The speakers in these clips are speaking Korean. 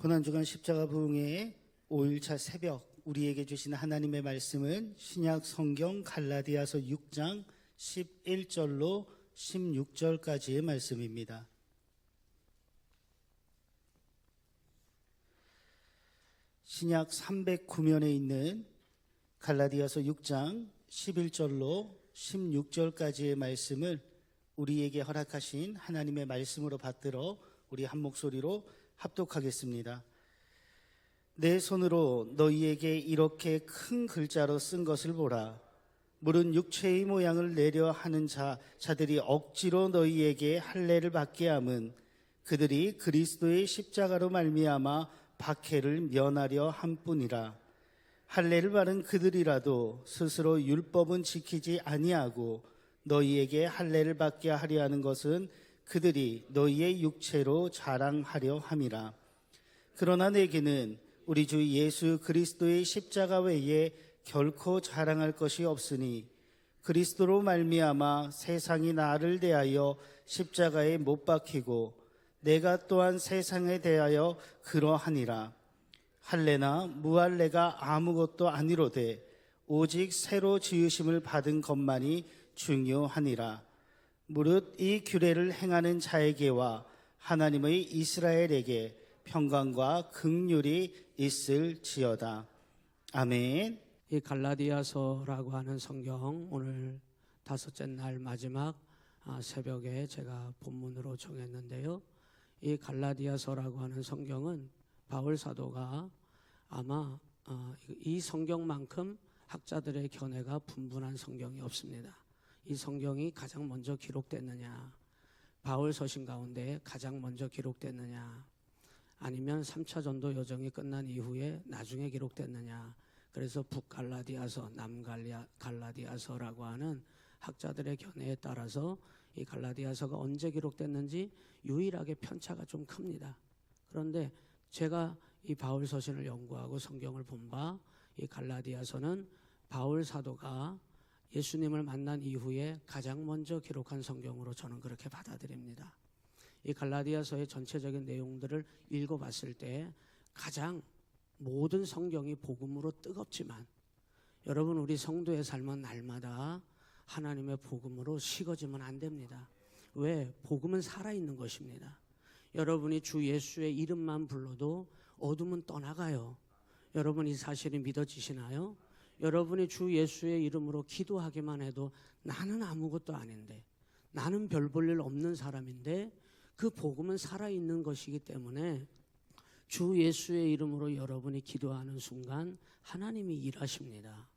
고난주간 십자가 부흥회의 5일차 새벽 우리에게 주신 하나님의 말씀은 신약 성경 갈라디아서 6장 11절로 16절까지의 말씀입니다. 신약 309면에 있는 갈라디아서 6장 11절로 16절까지의 말씀을 우리에게 허락하신 하나님의 말씀으로 받들어 우리 한 목소리로 합독하겠습니다. 내 손으로 너희에게 이렇게 큰 글자로 쓴 것을 보라. 물은 육체의 모양을 내려 하는 자들이 억지로 너희에게 할례를 받게 함은 그들이 그리스도의 십자가로 말미암아 박해를 면하려 함뿐이라. 할례를 받은 그들이라도 스스로 율법은 지키지 아니하고 너희에게 할례를 받게 하려 하는 것은 그들이 너희의 육체로 자랑하려 함이라. 그러나 내게는 우리 주 예수 그리스도의 십자가 외에 결코 자랑할 것이 없으니 그리스도로 말미암아 세상이 나를 대하여 십자가에 못 박히고 내가 또한 세상에 대하여 그러하니라. 할례나 무할례가 아무것도 아니로되 오직 새로 지으심을 받은 것만이 중요하니라. 무릇 이 규례를 행하는 자에게와 하나님의 이스라엘에게 평강과 긍휼이 있을지어다. 아멘. 이 갈라디아서라고 하는 성경 오늘 다섯째 날 마지막 새벽에 제가 본문으로 정했는데요. 이 갈라디아서라고 하는 성경은 바울 사도가 아마 이 성경만큼 학자들의 견해가 분분한 성경이 없습니다. 이 성경이 가장 먼저 기록됐느냐, 바울 서신 가운데 가장 먼저 기록됐느냐, 아니면 3차 전도 여정이 끝난 이후에 나중에 기록됐느냐. 그래서 북갈라디아서, 남갈라디아서라고 하는 학자들의 견해에 따라서 이 갈라디아서가 언제 기록됐는지 유일하게 편차가 좀 큽니다. 그런데 제가 이 바울 서신을 연구하고 성경을 본 바 이 갈라디아서는 바울 사도가 예수님을 만난 이후에 가장 먼저 기록한 성경으로 저는 그렇게 받아들입니다. 이 갈라디아서의 전체적인 내용들을 읽어봤을 때 가장 모든 성경이 복음으로 뜨겁지만 여러분 우리 성도의 삶은 날마다 하나님의 복음으로 식어지면 안 됩니다. 왜? 복음은 살아있는 것입니다. 여러분이 주 예수의 이름만 불러도 어둠은 떠나가요. 여러분 이 사실이 믿어지시나요? 여러분이 주 예수의 이름으로 기도하기만 해도 나는 아무것도 아닌데, 나는 별 볼 일 없는 사람인데 그 복음은 살아있는 것이기 때문에 주 예수의 이름으로 여러분이 기도하는 순간 하나님이 일하십니다.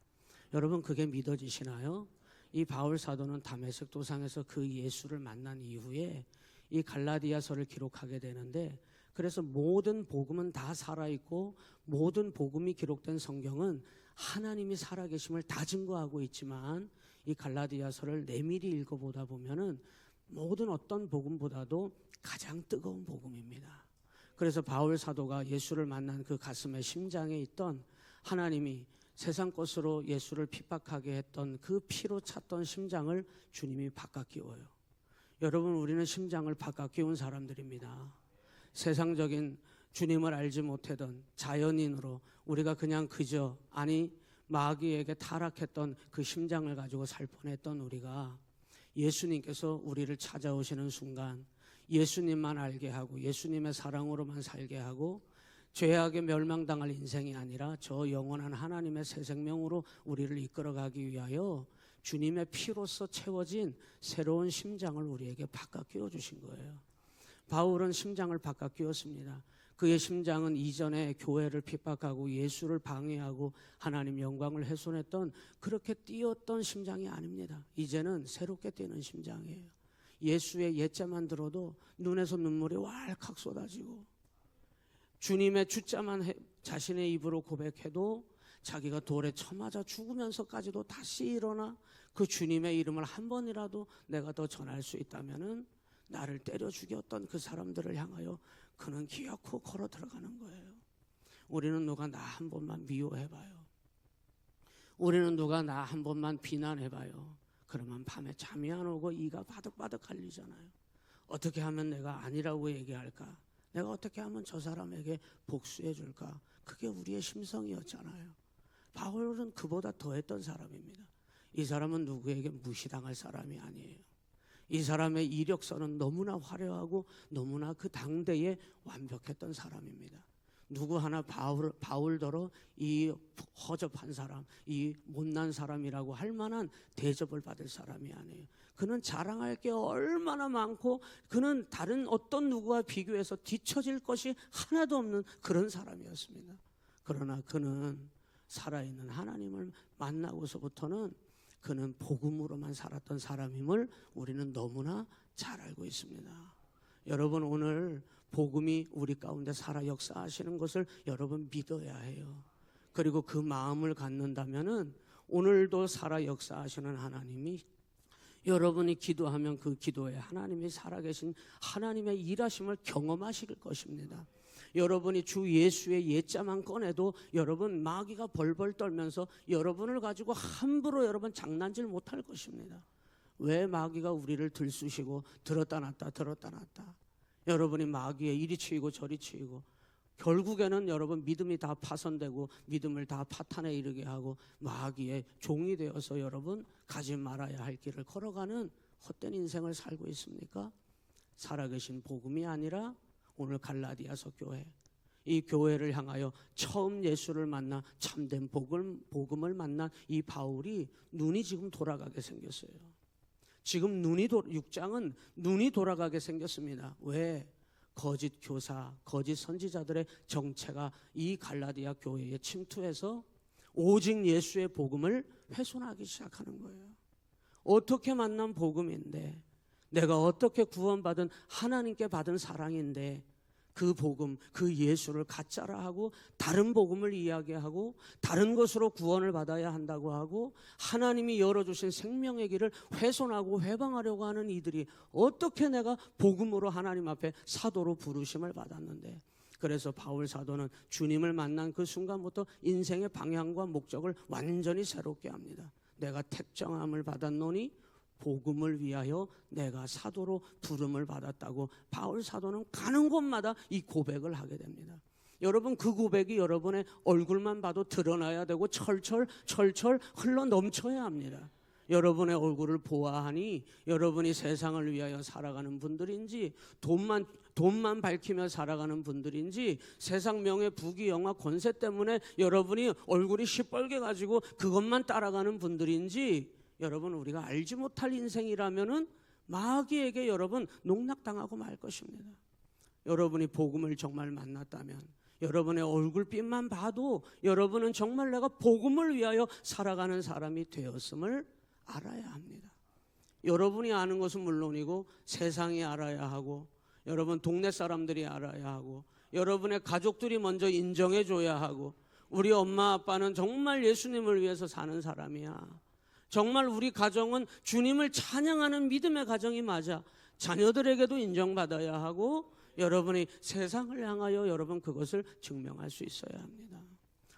여러분 그게 믿어지시나요? 이 바울 사도는 다메섹 도상에서 그 예수를 만난 이후에 이 갈라디아서를 기록하게 되는데, 그래서 모든 복음은 다 살아있고 모든 복음이 기록된 성경은 하나님이 살아계심을 다 증거하고 있지만 이 갈라디아서를 내밀히 읽어보다 보면은 모든 어떤 복음보다도 가장 뜨거운 복음입니다. 그래서 바울 사도가 예수를 만난 그 가슴의 심장에 있던 하나님이 세상 것으로 예수를 핍박하게 했던 그 피로 찼던 심장을 주님이 바깥 끼워요. 여러분 우리는 심장을 바깥 끼운 사람들입니다. 세상적인 주님을 알지 못하던 자연인으로 우리가 그냥 마귀에게 타락했던 그 심장을 가지고 살 뻔했던 우리가 예수님께서 우리를 찾아오시는 순간 예수님만 알게 하고 예수님의 사랑으로만 살게 하고 죄악에 멸망당할 인생이 아니라 저 영원한 하나님의 새 생명으로 우리를 이끌어가기 위하여 주님의 피로써 채워진 새로운 심장을 우리에게 바깥 끼워주신 거예요. 바울은 심장을 바깥 끼웠습니다. 그의 심장은 이전에 교회를 핍박하고 예수를 방해하고 하나님 영광을 훼손했던 그렇게 뛰었던 심장이 아닙니다. 이제는 새롭게 뛰는 심장이에요. 예수의 옛자만 들어도 눈에서 눈물이 왈칵 쏟아지고 주님의 주자만 자신의 입으로 고백해도 자기가 돌에 쳐맞아 죽으면서까지도 다시 일어나 그 주님의 이름을 한 번이라도 내가 더 전할 수 있다면은 나를 때려 죽였던 그 사람들을 향하여 그는 기어코 걸어 들어가는 거예요. 우리는 누가 나 한 번만 미워해봐요. 우리는 누가 나 한 번만 비난해봐요. 그러면 밤에 잠이 안 오고 이가 바득바득 갈리잖아요. 어떻게 하면 내가 아니라고 얘기할까? 내가 어떻게 하면 저 사람에게 복수해 줄까? 그게 우리의 심성이었잖아요. 바울은 그보다 더했던 사람입니다. 이 사람은 누구에게 무시당할 사람이 아니에요. 이 사람의 이력서는 너무나 화려하고 너무나 그 당대에 완벽했던 사람입니다. 누구 하나 바울더러 이 허접한 사람, 이 못난 사람이라고 할 만한 대접을 받을 사람이 아니에요. 그는 자랑할 게 얼마나 많고 그는 다른 어떤 누구와 비교해서 뒤처질 것이 하나도 없는 그런 사람이었습니다. 그러나 그는 살아있는 하나님을 만나고서부터는 그는 복음으로만 살았던 사람임을 우리는 너무나 잘 알고 있습니다. 여러분, 오늘 복음이 우리 가운데 살아 역사하시는 것을 여러분 믿어야 해요. 그리고 그 마음을 갖는다면은 오늘도 살아 역사하시는 하나님이 여러분이 기도하면 그 기도에 하나님이 살아계신 하나님의 일하심을 경험하실 것입니다. 여러분이 주 예수의 예자만 꺼내도 여러분 마귀가 벌벌 떨면서 여러분을 가지고 함부로 여러분 장난질 못할 것입니다. 왜 마귀가 우리를 들쑤시고 들었다 놨다 들었다 놨다. 여러분이 마귀에 이리 치이고 저리 치이고 결국에는 여러분 믿음이 다 파손되고 믿음을 다 파탄에 이르게 하고 마귀의 종이 되어서 여러분 가지 말아야 할 길을 걸어가는 헛된 인생을 살고 있습니까? 살아계신 복음이 아니라 오늘 갈라디아서 교회, 이 교회를 향하여 처음 예수를 만나 참된 복음을 만난 이 바울이 눈이 지금 돌아가게 생겼어요. 지금 6장은 눈이 돌아가게 생겼습니다. 왜? 거짓 교사, 거짓 선지자들의 정체가 이 갈라디아 교회에 침투해서 오직 예수의 복음을 훼손하기 시작하는 거예요. 어떻게 만난 복음인데, 내가 어떻게 구원받은 하나님께 받은 사랑인데 그 복음, 그 예수를 가짜라 하고 다른 복음을 이야기하고 다른 것으로 구원을 받아야 한다고 하고 하나님이 열어주신 생명의 길을 훼손하고 회방하려고 하는 이들이 어떻게 내가 복음으로 하나님 앞에 사도로 부르심을 받았는데, 그래서 바울 사도는 주님을 만난 그 순간부터 인생의 방향과 목적을 완전히 새롭게 합니다. 내가 택정함을 받았노니 복음을 위하여 내가 사도로 부름을 받았다고 바울 사도는 가는 곳마다 이 고백을 하게 됩니다. 여러분, 그 고백이 여러분의 얼굴만 봐도 드러나야 되고 철철 흘러 넘쳐야 합니다. 여러분의 얼굴을 보아하니 여러분이 세상을 위하여 살아가는 분들인지 돈만 밝히며 살아가는 분들인지 세상 명예 부귀 영화 권세 때문에 여러분이 얼굴이 시뻘게 가지고 그것만 따라가는 분들인지 여러분, 우리가 알지 못할 인생이라면은 마귀에게 여러분 농락당하고 말 것입니다. 여러분이 복음을 정말 만났다면 여러분의 얼굴빛만 봐도 여러분은 정말 내가 복음을 위하여 살아가는 사람이 되었음을 알아야 합니다. 여러분이 아는 것은 물론이고 세상이 알아야 하고 여러분 동네 사람들이 알아야 하고 여러분의 가족들이 먼저 인정해 줘야 하고 우리 엄마 아빠는 정말 예수님을 위해서 사는 사람이야. 정말 우리 가정은 주님을 찬양하는 믿음의 가정이 맞아. 자녀들에게도 인정받아야 하고 여러분이 세상을 향하여 여러분 그것을 증명할 수 있어야 합니다.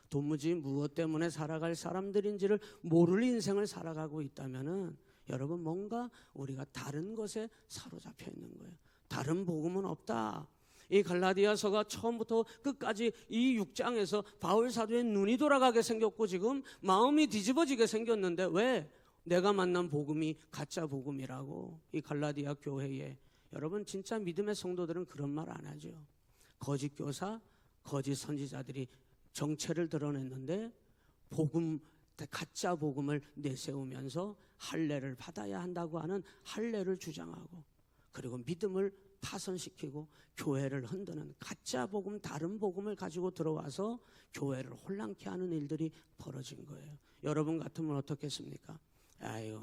도무지 무엇 때문에 살아갈 사람들인지를 모를 인생을 살아가고 있다면은 여러분 뭔가 우리가 다른 것에 사로잡혀 있는 거예요. 다른 복음은 없다. 이 갈라디아서가 처음부터 끝까지 이 6장에서 바울 사도의 눈이 돌아가게 생겼고 지금 마음이 뒤집어지게 생겼는데 왜? 내가 만난 복음이 가짜 복음이라고. 이 갈라디아 교회에 여러분 진짜 믿음의 성도들은 그런 말 안 하죠. 거짓 교사, 거짓 선지자들이 정체를 드러냈는데 복음, 가짜 복음을 내세우면서 할례를 받아야 한다고 하는 할례를 주장하고 그리고 믿음을 파손시키고 교회를 흔드는 가짜 복음, 다른 복음을 가지고 들어와서 교회를 혼란케 하는 일들이 벌어진 거예요. 여러분 같으면 어떻겠습니까? 아유,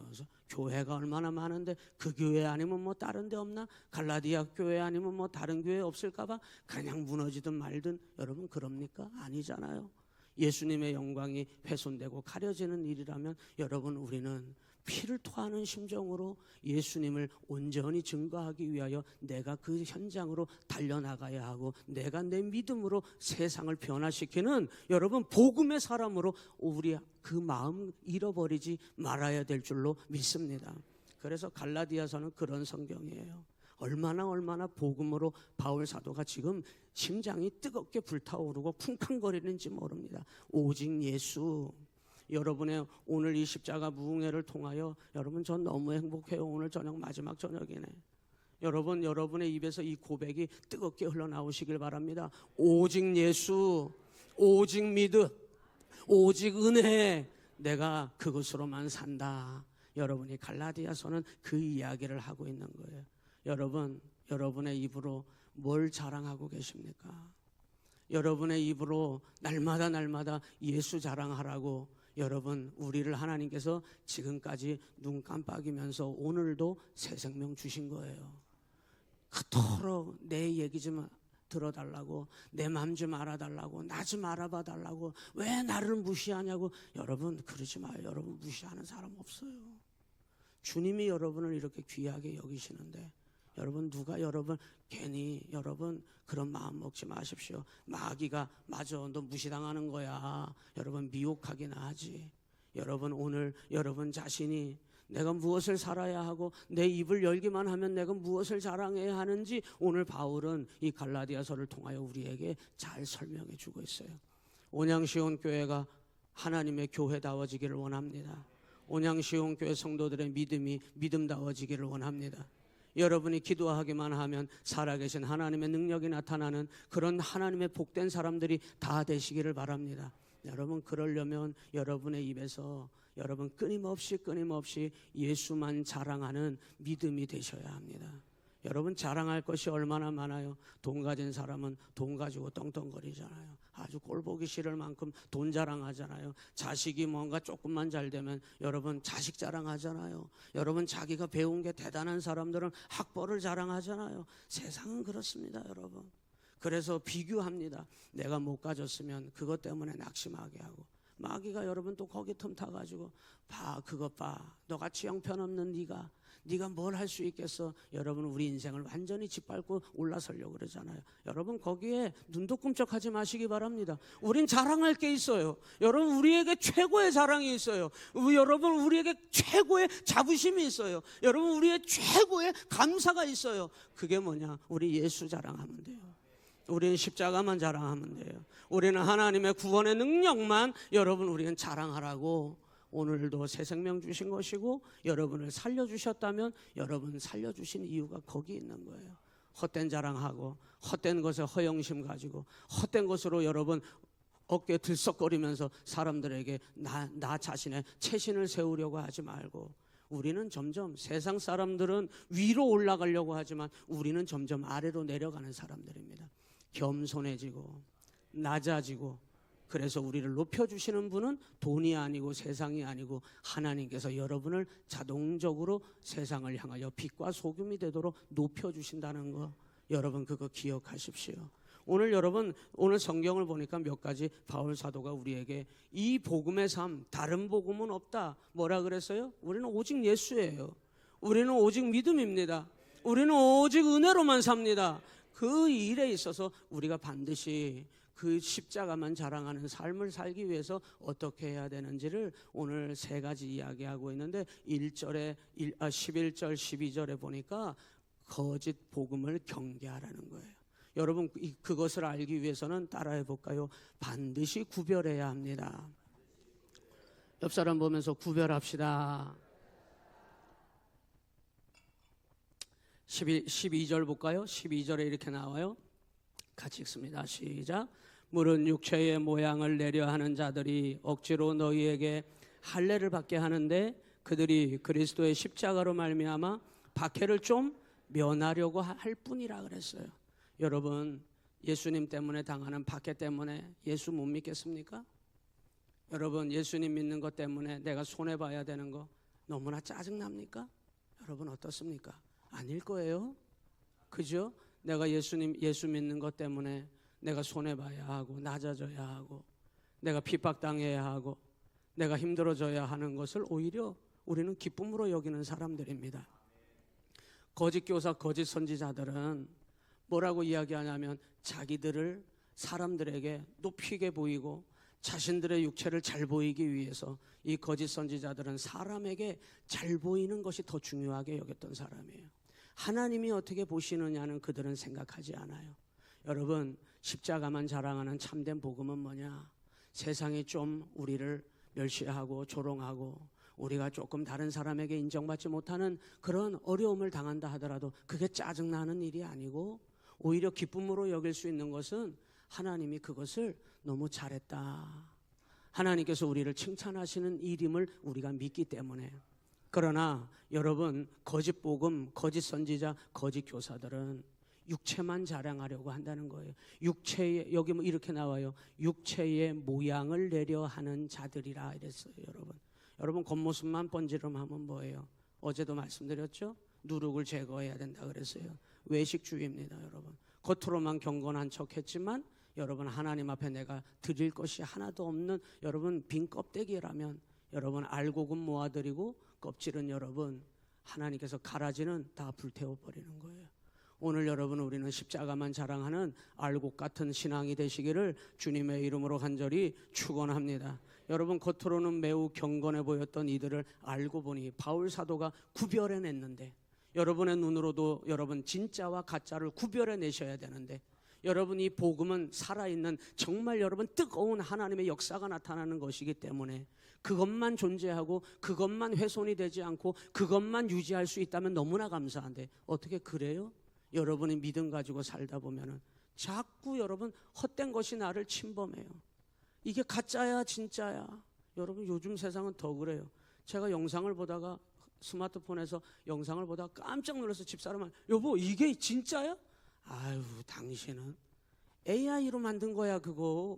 교회가 얼마나 많은데 그 교회 아니면 뭐 다른 데 없나? 갈라디아 교회 아니면 뭐 다른 교회 없을까봐 그냥 무너지든 말든 여러분 그럽니까? 아니잖아요. 예수님의 영광이 훼손되고 가려지는 일이라면 여러분 우리는 피를 토하는 심정으로 예수님을 온전히 증거하기 위하여 내가 그 현장으로 달려나가야 하고 내가 내 믿음으로 세상을 변화시키는 여러분 복음의 사람으로 우리 그 마음 잃어버리지 말아야 될 줄로 믿습니다. 그래서 갈라디아서는 그런 성경이에요. 얼마나 복음으로 바울 사도가 지금 심장이 뜨겁게 불타오르고 쿵쾅거리는지 모릅니다. 오직 예수. 여러분의 오늘 이 십자가 무궁회를 통하여 여러분 전 너무 행복해요. 오늘 저녁 마지막 저녁이네. 여러분의 입에서 이 고백이 뜨겁게 흘러나오시길 바랍니다. 오직 예수, 오직 믿음, 오직 은혜, 내가 그것으로만 산다. 여러분이 갈라디아서는 그 이야기를 하고 있는 거예요. 여러분의 입으로 뭘 자랑하고 계십니까? 여러분의 입으로 날마다 예수 자랑하라고 여러분, 우리를 하나님께서 지금까지 눈 깜빡이면서 오늘도 새 생명 주신 거예요. 그토록 내 얘기 좀 들어달라고, 내 마음 좀 알아달라고, 나 좀 알아봐 달라고, 왜 나를 무시하냐고. 여러분 그러지 마요. 여러분 무시하는 사람 없어요. 주님이 여러분을 이렇게 귀하게 여기시는데 여러분 누가 여러분 괜히 여러분 그런 마음 먹지 마십시오. 마귀가 맞아 너 무시당하는 거야. 여러분 미혹하기나 하지. 여러분 오늘 여러분 자신이 내가 무엇을 살아야 하고 내 입을 열기만 하면 내가 무엇을 자랑해야 하는지 오늘 바울은 이 갈라디아서를 통하여 우리에게 잘 설명해 주고 있어요. 온양시온 교회가 하나님의 교회다워지기를 원합니다. 온양시온 교회 성도들의 믿음이 믿음다워지기를 원합니다. 여러분이 기도하기만 하면 살아계신 하나님의 능력이 나타나는 그런 하나님의 복된 사람들이 다 되시기를 바랍니다. 여러분 그러려면 여러분의 입에서 여러분 끊임없이 예수만 자랑하는 믿음이 되셔야 합니다. 여러분 자랑할 것이 얼마나 많아요. 돈 가진 사람은 돈 가지고 떵떵거리잖아요. 아주 꼴보기 싫을 만큼 돈 자랑하잖아요. 자식이 뭔가 조금만 잘 되면 여러분 자식 자랑하잖아요. 여러분 자기가 배운 게 대단한 사람들은 학벌을 자랑하잖아요. 세상은 그렇습니다, 여러분. 그래서 비교합니다. 내가 못 가졌으면 그것 때문에 낙심하게 하고, 마귀가 여러분 또 거기 틈타가지고 봐 그것 봐 너같이 형편없는 네가 뭘 할 수 있겠어. 여러분 우리 인생을 완전히 짓밟고 올라서려고 그러잖아요. 여러분 거기에 눈도 끔찍하지 마시기 바랍니다. 우린 자랑할 게 있어요. 여러분 우리에게 최고의 자랑이 있어요. 여러분 우리에게 최고의 자부심이 있어요. 여러분 우리의 최고의 감사가 있어요. 그게 뭐냐? 우리 예수 자랑하면 돼요. 우리는 십자가만 자랑하면 돼요. 우리는 하나님의 구원의 능력만 여러분 우리는 자랑하라고 오늘도 새 생명 주신 것이고 여러분을 살려주셨다면 여러분 살려주신 이유가 거기 있는 거예요. 헛된 자랑하고 헛된 것에 허영심 가지고 헛된 것으로 여러분 어깨 들썩거리면서 사람들에게 나 자신의 체신을 세우려고 하지 말고 우리는 점점 세상 사람들은 위로 올라가려고 하지만 우리는 점점 아래로 내려가는 사람들입니다. 겸손해지고 낮아지고 그래서 우리를 높여주시는 분은 돈이 아니고 세상이 아니고 하나님께서 여러분을 자동적으로 세상을 향하여 빛과 소금이 되도록 높여주신다는 거 여러분 그거 기억하십시오. 오늘 여러분 오늘 성경을 보니까 몇 가지 바울 사도가 우리에게 이 복음의 삶 다른 복음은 없다 뭐라 그랬어요? 우리는 오직 예수예요. 우리는 오직 믿음입니다. 우리는 오직 은혜로만 삽니다. 그 일에 있어서 우리가 반드시 그 십자가만 자랑하는 삶을 살기 위해서 어떻게 해야 되는지를 오늘 세 가지 이야기하고 있는데 11절 12절에 보니까 거짓 복음을 경계하라는 거예요. 여러분 그것을 알기 위해서는 따라해 볼까요? 반드시 구별해야 합니다. 옆 사람 보면서 구별합시다. 12절 볼까요? 12절에 이렇게 나와요. 같이 읽습니다. 시작. 물은 육체의 모양을 내려 하는 자들이 억지로 너희에게 할례를 받게 하는데 그들이 그리스도의 십자가로 말미암아 박해를 좀 면하려고 할 뿐이라 그랬어요. 여러분 예수님 때문에 당하는 박해 때문에 예수 못 믿겠습니까? 여러분 예수님 믿는 것 때문에 내가 손해봐야 되는 거 너무나 짜증납니까? 여러분 어떻습니까? 아닐 거예요. 그죠? 내가 예수 믿는 것 때문에 내가 손해봐야 하고 낮아져야 하고 내가 핍박당해야 하고 내가 힘들어져야 하는 것을 오히려 우리는 기쁨으로 여기는 사람들입니다. 거짓 교사, 거짓 선지자들은 뭐라고 이야기하냐면 자기들을 사람들에게 높이게 보이고 자신들의 육체를 잘 보이기 위해서 이 거짓 선지자들은 사람에게 잘 보이는 것이 더 중요하게 여겼던 사람이에요. 하나님이 어떻게 보시느냐는 그들은 생각하지 않아요. 여러분, 십자가만 자랑하는 참된 복음은 뭐냐? 세상이 좀 우리를 멸시하고 조롱하고 우리가 조금 다른 사람에게 인정받지 못하는 그런 어려움을 당한다 하더라도 그게 짜증나는 일이 아니고 오히려 기쁨으로 여길 수 있는 것은 하나님이 그것을 너무 잘했다, 하나님께서 우리를 칭찬하시는 일임을 우리가 믿기 때문에. 그러나 여러분, 거짓 복음, 거짓 선지자, 거짓 교사들은 육체만 자랑하려고 한다는 거예요. 육체의, 여기 뭐 이렇게 나와요. 육체의 모양을 내려 하는 자들이라 이랬어요. 여러분 겉모습만 번지름하면 뭐예요? 어제도 말씀드렸죠? 누룩을 제거해야 된다 그랬어요. 외식주의입니다. 여러분, 겉으로만 경건한 척했지만 여러분 하나님 앞에 내가 드릴 것이 하나도 없는 여러분 빈 껍데기라면 여러분 알곡은 모아드리고 껍질은 여러분 하나님께서 가라지는 다 불태워버리는 거예요. 오늘 여러분, 우리는 십자가만 자랑하는 알곡 같은 신앙이 되시기를 주님의 이름으로 간절히 축원합니다. 여러분, 겉으로는 매우 경건해 보였던 이들을 알고 보니 바울 사도가 구별해냈는데, 여러분의 눈으로도 여러분 진짜와 가짜를 구별해내셔야 되는데, 여러분 이 복음은 살아있는 정말 여러분 뜨거운 하나님의 역사가 나타나는 것이기 때문에 그것만 존재하고 그것만 훼손이 되지 않고 그것만 유지할 수 있다면 너무나 감사한데, 어떻게 그래요? 여러분이 믿음 가지고 살다 보면은 자꾸 여러분 헛된 것이 나를 침범해요. 이게 가짜야 진짜야. 여러분 요즘 세상은 더 그래요. 제가 영상을 보다가 스마트폰에서 영상을 보다가 깜짝 놀라서 집사람은 여보 이게 진짜야? 아유 당신은 AI로 만든 거야 그거.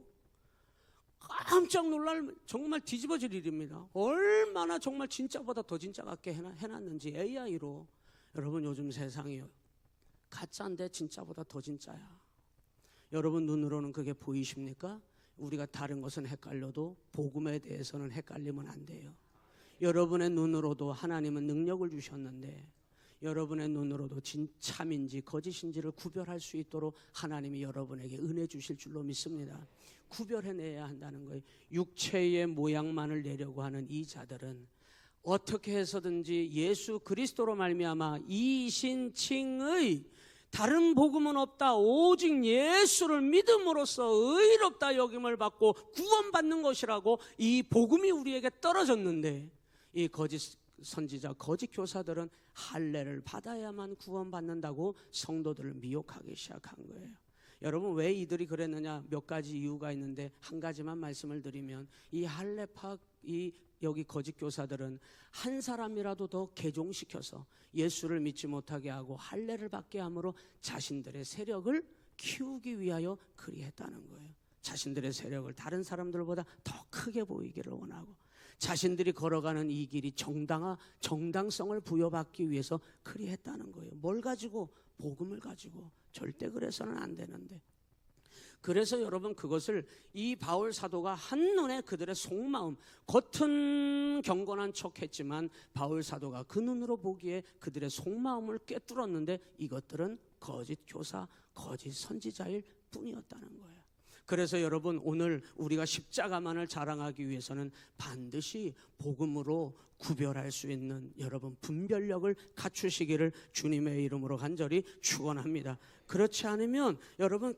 깜짝 놀랄 정말 뒤집어질 일입니다. 얼마나 정말 진짜보다 더 진짜 같게 해놨는지 AI로. 여러분 요즘 세상이요 가짜인데 진짜보다 더 진짜야. 여러분 눈으로는 그게 보이십니까? 우리가 다른 것은 헷갈려도 복음에 대해서는 헷갈리면 안 돼요. 여러분의 눈으로도 하나님은 능력을 주셨는데 여러분의 눈으로도 참인지 거짓인지를 구별할 수 있도록 하나님이 여러분에게 은혜 주실 줄로 믿습니다. 구별해내야 한다는 거예요. 육체의 모양만을 내려고 하는 이 자들은 어떻게 해서든지 예수 그리스도로 말미암아 이신칭의 다른 복음은 없다, 오직 예수를 믿음으로써 의롭다 여김을 받고 구원받는 것이라고 이 복음이 우리에게 떨어졌는데, 이 거짓 선지자, 거짓 교사들은 할례를 받아야만 구원받는다고 성도들을 미혹하기 시작한 거예요. 여러분 왜 이들이 그랬느냐? 몇 가지 이유가 있는데 한 가지만 말씀을 드리면, 이 할례파 여기 거짓 교사들은 한 사람이라도 더 개종시켜서 예수를 믿지 못하게 하고 할례를 받게 함으로 자신들의 세력을 키우기 위하여 그리했다는 거예요. 자신들의 세력을 다른 사람들보다 더 크게 보이기를 원하고 자신들이 걸어가는 이 길이 정당성을 부여받기 위해서 그리했다는 거예요. 뭘 가지고? 복음을 가지고. 절대 그래서는 안 되는데. 그래서 여러분 그것을 이 바울 사도가 한눈에 그들의 속마음, 겉은 경건한 척했지만 바울 사도가 그 눈으로 보기에 그들의 속마음을 꿰뚫었는데 이것들은 거짓 교사, 거짓 선지자일 뿐이었다는 거예요. 그래서 여러분 오늘 우리가 십자가만을 자랑하기 위해서는 반드시 복음으로 구별할 수 있는 여러분 분별력을 갖추시기를 주님의 이름으로 간절히 축원합니다. 그렇지 않으면 여러분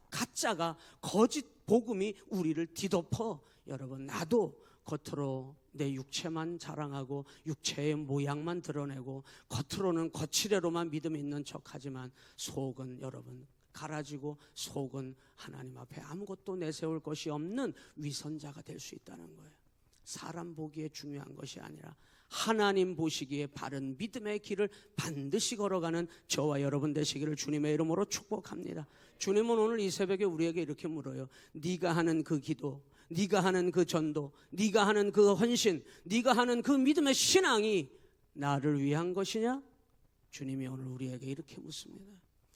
가짜가 거짓 복음이 우리를 뒤덮어 여러분 나도 겉으로 내 육체만 자랑하고 육체의 모양만 드러내고 겉으로는 거칠애로만 믿음 있는 척하지만 속은 여러분 가라지고 속은 하나님 앞에 아무것도 내세울 것이 없는 위선자가 될 수 있다는 거예요. 사람 보기에 중요한 것이 아니라 하나님 보시기에 바른 믿음의 길을 반드시 걸어가는 저와 여러분 되시기를 주님의 이름으로 축복합니다. 주님은 오늘 이 새벽에 우리에게 이렇게 물어요. 네가 하는 그 기도, 네가 하는 그 전도, 네가 하는 그 헌신, 네가 하는 그 믿음의 신앙이 나를 위한 것이냐? 주님이 오늘 우리에게 이렇게 묻습니다.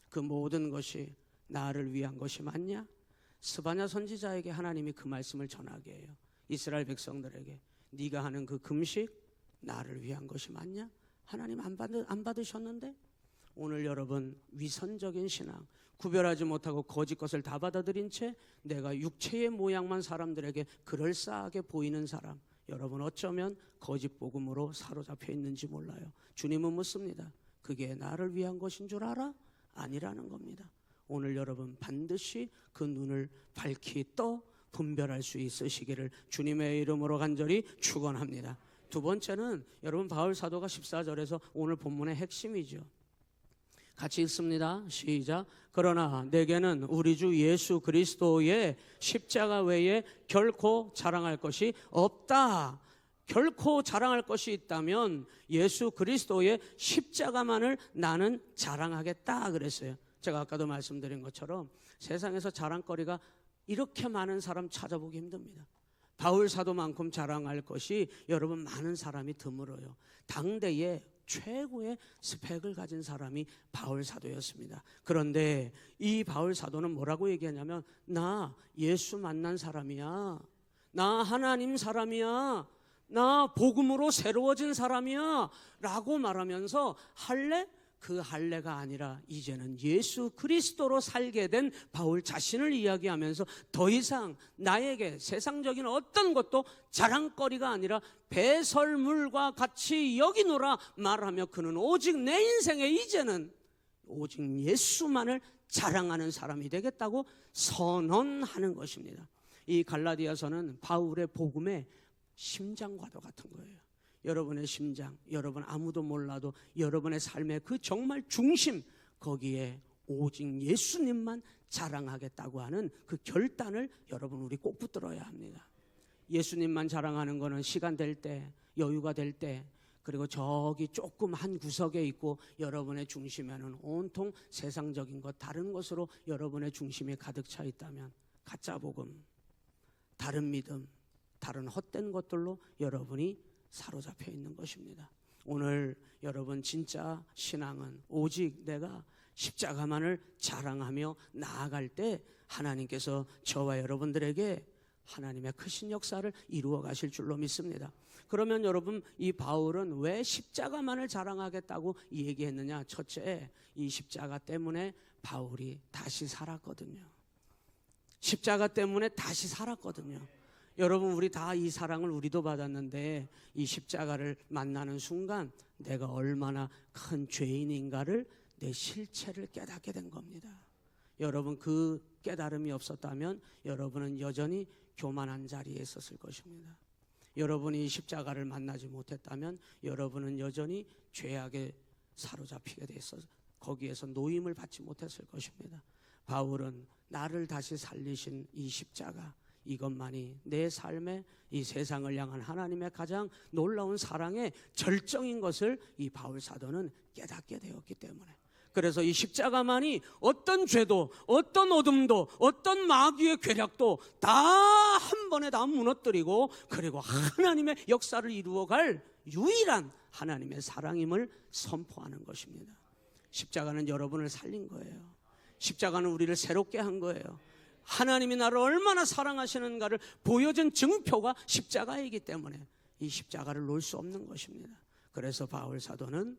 그 모든 것이 나를 위한 것이 맞냐? 스바냐 선지자에게 하나님이 그 말씀을 전하게 해요. 이스라엘 백성들에게 네가 하는 그 금식 나를 위한 것이 맞냐? 하나님 안 받으셨는데? 오늘 여러분 위선적인 신앙, 구별하지 못하고 거짓 것을 다 받아들인 채 내가 육체의 모양만 사람들에게 그럴싸하게 보이는 사람, 여러분 어쩌면 거짓 복음으로 사로잡혀 있는지 몰라요. 주님은 묻습니다. 그게 나를 위한 것인 줄 알아? 아니라는 겁니다. 오늘 여러분 반드시 그 눈을 밝히 떠 분별할 수 있으시기를 주님의 이름으로 간절히 축원합니다. 두 번째는 여러분 바울 사도가 14절에서 오늘 본문의 핵심이죠. 같이 읽습니다. 시작. 그러나 내게는 우리 주 예수 그리스도의 십자가 외에 결코 자랑할 것이 없다. 결코 자랑할 것이 있다면 예수 그리스도의 십자가만을 나는 자랑하겠다 그랬어요. 제가 아까도 말씀드린 것처럼 세상에서 자랑거리가 이렇게 많은 사람 찾아보기 힘듭니다. 바울 사도만큼 자랑할 것이 여러분 많은 사람이 드물어요. 당대에 최고의 스펙을 가진 사람이 바울 사도였습니다. 그런데 이 바울 사도는 뭐라고 얘기하냐면 나 예수 만난 사람이야. 나 하나님 사람이야. 나 복음으로 새로워진 사람이야 라고 말하면서 할례? 그 할례가 아니라 이제는 예수 그리스도로 살게 된 바울 자신을 이야기하면서 더 이상 나에게 세상적인 어떤 것도 자랑거리가 아니라 배설물과 같이 여기노라 말하며 그는 오직 내 인생에 이제는 오직 예수만을 자랑하는 사람이 되겠다고 선언하는 것입니다. 이 갈라디아서는 바울의 복음의 심장과도 같은 거예요. 여러분의 심장, 여러분 아무도 몰라도 여러분의 삶의 그 정말 중심, 거기에 오직 예수님만 자랑하겠다고 하는 그 결단을 여러분 우리 꼭 붙들어야 합니다. 예수님만 자랑하는 거는 시간 될 때, 여유가 될 때, 그리고 저기 조금 한 구석에 있고 여러분의 중심에는 온통 세상적인 것, 다른 것으로 여러분의 중심이 가득 차 있다면 가짜 복음, 다른 믿음, 다른 헛된 것들로 여러분이 사로잡혀 있는 것입니다. 오늘 여러분 진짜 신앙은 오직 내가 십자가만을 자랑하며 나아갈 때 하나님께서 저와 여러분들에게 하나님의 크신 역사를 이루어 가실 줄로 믿습니다. 그러면 여러분 이 바울은 왜 십자가만을 자랑하겠다고 얘기했느냐? 첫째, 이 십자가 때문에 바울이 다시 살았거든요. 십자가 때문에 다시 살았거든요. 여러분 우리 다 이 사랑을 우리도 받았는데 이 십자가를 만나는 순간 내가 얼마나 큰 죄인인가를 내 실체를 깨닫게 된 겁니다. 여러분 그 깨달음이 없었다면 여러분은 여전히 교만한 자리에 있었을 것입니다. 여러분이 이 십자가를 만나지 못했다면 여러분은 여전히 죄악에 사로잡히게 돼서 거기에서 노임을 받지 못했을 것입니다. 바울은 나를 다시 살리신 이 십자가, 이것만이 내 삶의 이 세상을 향한 하나님의 가장 놀라운 사랑의 절정인 것을 이 바울 사도는 깨닫게 되었기 때문에, 그래서 이 십자가만이 어떤 죄도 어떤 어둠도 어떤 마귀의 괴력도 다 한 번에 다 무너뜨리고 그리고 하나님의 역사를 이루어갈 유일한 하나님의 사랑임을 선포하는 것입니다. 십자가는 여러분을 살린 거예요. 십자가는 우리를 새롭게 한 거예요. 하나님이 나를 얼마나 사랑하시는가를 보여준 증표가 십자가이기 때문에 이 십자가를 놓을 수 없는 것입니다. 그래서 바울 사도는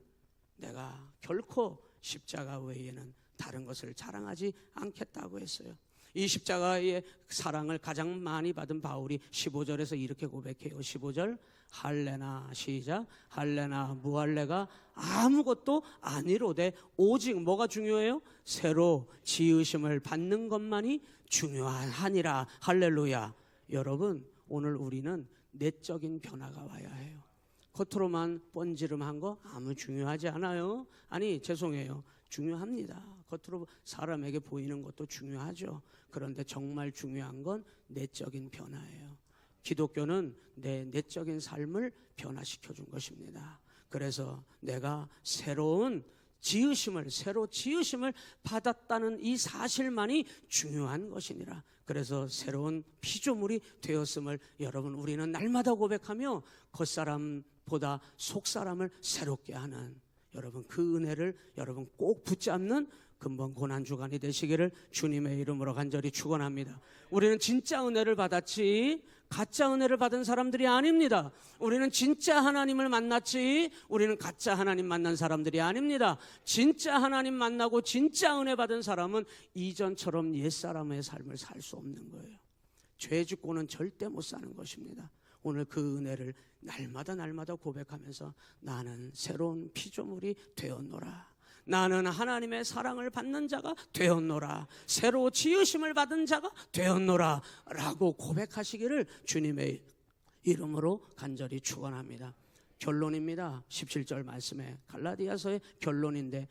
내가 결코 십자가 외에는 다른 것을 자랑하지 않겠다고 했어요. 이 십자가의 사랑을 가장 많이 받은 바울이 15절에서 이렇게 고백해요. 15절 할례나, 시작, 할례나 무할례가 아무것도 아니로되 오직 뭐가 중요해요? 새로 지으심을 받는 것만이 중요하니라. 할렐루야. 여러분 오늘 우리는 내적인 변화가 와야 해요. 겉으로만 번지름한 거 아무 중요하지 않아요. 아니 죄송해요, 중요합니다. 겉으로 사람에게 보이는 것도 중요하죠. 그런데 정말 중요한 건 내적인 변화예요. 기독교는 내 내적인 삶을 변화시켜 준 것입니다. 그래서 내가 새로 지으심을 받았다는 이 사실만이 중요한 것이니라. 그래서 새로운 피조물이 되었음을 여러분 우리는 날마다 고백하며 겉사람보다 속사람을 새롭게 하는 여러분 그 은혜를 여러분 꼭 붙잡는 근본 고난주간이 되시기를 주님의 이름으로 간절히 축원합니다. 우리는 진짜 은혜를 받았지 가짜 은혜를 받은 사람들이 아닙니다. 우리는 진짜 하나님을 만났지 우리는 가짜 하나님 만난 사람들이 아닙니다. 진짜 하나님 만나고 진짜 은혜 받은 사람은 이전처럼 옛사람의 삶을 살 수 없는 거예요. 죄 짓고는 절대 못 사는 것입니다. 오늘 그 은혜를 날마다 고백하면서 나는 새로운 피조물이 되었노라. 나는 하나님의 사랑을 받는 자가 되었노라. 새로 지으심을 받은 자가 되었노라 라고 고백하시기를 주님의 이름으로 간절히 축원합니다. 결론입니다. 17절 말씀에 갈라디아서의 결론인데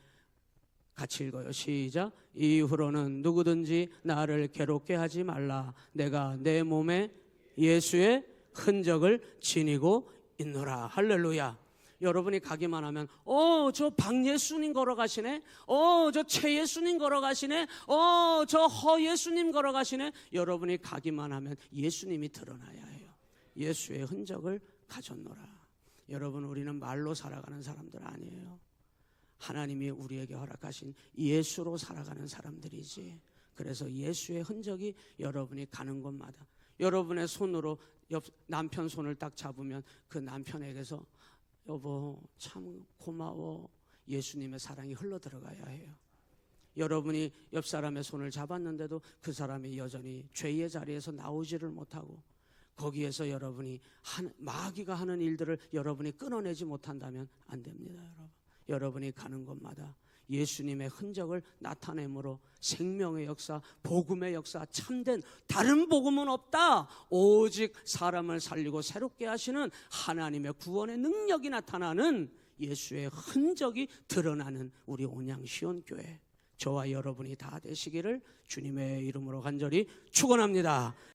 같이 읽어요. 시작. 이후로는 누구든지 나를 괴롭게 하지 말라. 내가 내 몸에 예수의 흔적을 지니고 있노라. 할렐루야. 여러분이 가기만 하면 저 박예수님 걸어가시네, 저 최예수님 걸어가시네, 저 허예수님 걸어가시네. 여러분이 가기만 하면 예수님이 드러나야 해요. 예수의 흔적을 가졌노라. 여러분, 우리는 말로 살아가는 사람들 아니에요. 하나님이 우리에게 허락하신 예수로 살아가는 사람들이지. 그래서 예수의 흔적이 여러분이 가는 곳마다, 여러분의 손으로 남편 손을 딱 잡으면 그 남편에게서 여보 참 고마워, 예수님의 사랑이 흘러 들어가야 해요. 여러분이 옆 사람의 손을 잡았는데도 그 사람이 여전히 죄의 자리에서 나오지를 못하고 거기에서 여러분이 마귀가 하는 일들을 여러분이 끊어내지 못한다면 안 됩니다. 여러분이 가는 곳마다 예수님의 흔적을 나타내므로 생명의 역사, 복음의 역사, 참된 다른 복음은 없다. 오직 사람을 살리고 새롭게 하시는 하나님의 구원의 능력이 나타나는 예수의 흔적이 드러나는 우리 온양시온교회, 저와 여러분이 다 되시기를 주님의 이름으로 간절히 축원합니다.